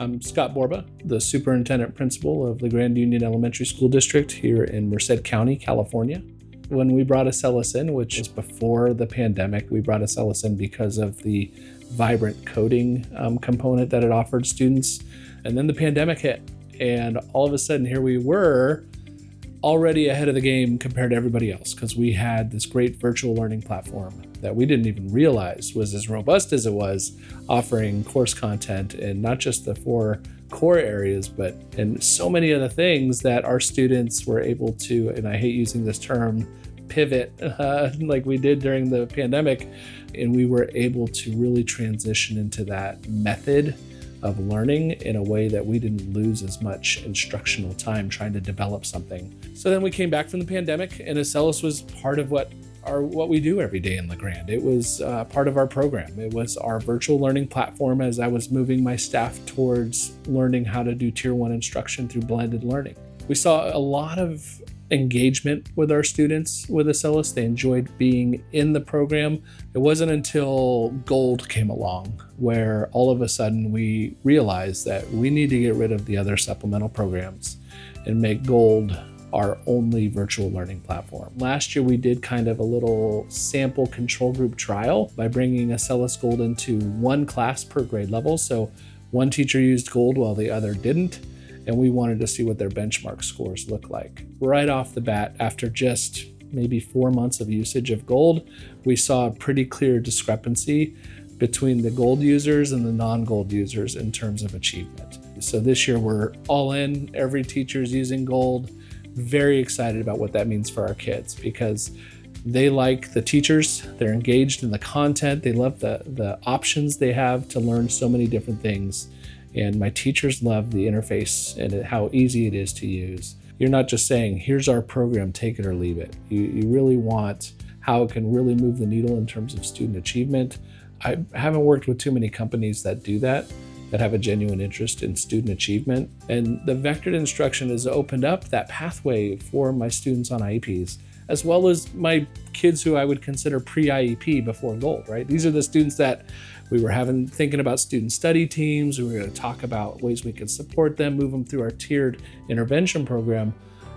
I'm Scott Borba, the Superintendent Principal of the Grand Union Elementary School District here in Merced County, California. When we brought Acellus in, which is before the pandemic, we brought Acellus in because of the vibrant coding component that it offered students. And then the pandemic hit, and all of a sudden here we were already ahead of the game compared to everybody else, because we had this great virtual learning platform that we didn't even realize was as robust as it was, offering course content in not just the 4 core areas, but in so many other things that our students were able to, and I hate using this term, pivot like we did during the pandemic. And we were able to really transition into that method of learning in a way that we didn't lose as much instructional time trying to develop something. So then we came back from the pandemic, and Acellus was part of what we do every day in LeGrand. It was part of our program. It was our virtual learning platform as I was moving my staff towards learning how to do Tier 1 instruction through blended learning. We saw a lot of engagement with our students with Acellus. They enjoyed being in the program. It wasn't until Gold came along where all of a sudden we realized that we need to get rid of the other supplemental programs and make Gold our only virtual learning platform. Last year, we did kind of a little sample control group trial by bringing Acellus Gold into 1 class per grade level. So one teacher used Gold while the other didn't, and we wanted to see what their benchmark scores look like. Right off the bat, after just maybe 4 months of usage of Gold, we saw a pretty clear discrepancy between the Gold users and the non-Gold users in terms of achievement. So this year, we're all in. Every teacher's using Gold. Very excited about what that means for our kids, because they like the teachers, they're engaged in the content, they love the options they have to learn so many different things. And my teachers love the interface and how easy it is to use. You're not just saying, here's our program, take it or leave it. You really want how it can really move the needle in terms of student achievement. I haven't worked with too many companies that do that have a genuine interest in student achievement. And the vectored instruction has opened up that pathway for my students on IEPs, as well as my kids who I would consider pre-IEP before Gold, right? These are the students that we were thinking about student study teams. We were going to talk about ways we could support them, move them through our tiered intervention program.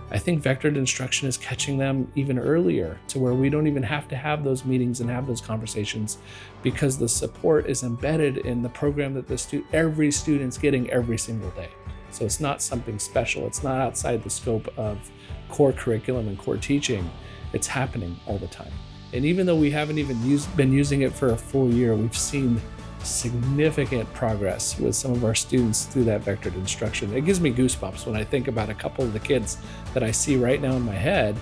I think vectored instruction is catching them even earlier, to where we don't even have to have those meetings and have those conversations, because the support is embedded in the program that every student's getting every single day. So it's not something special. It's not outside the scope of core curriculum and core teaching. It's happening all the time. And even though we haven't even been using it for a full year, we've seen significant progress with some of our students through that vectored instruction. It gives me goosebumps when I think about a couple of the kids that I see right now in my head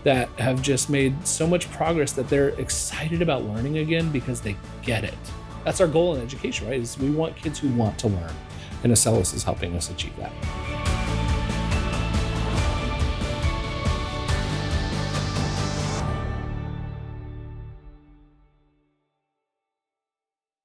that have just made so much progress that they're excited about learning again because they get it. That's our goal in education, right? Is we want kids who want to learn, and Acellus is helping us achieve that.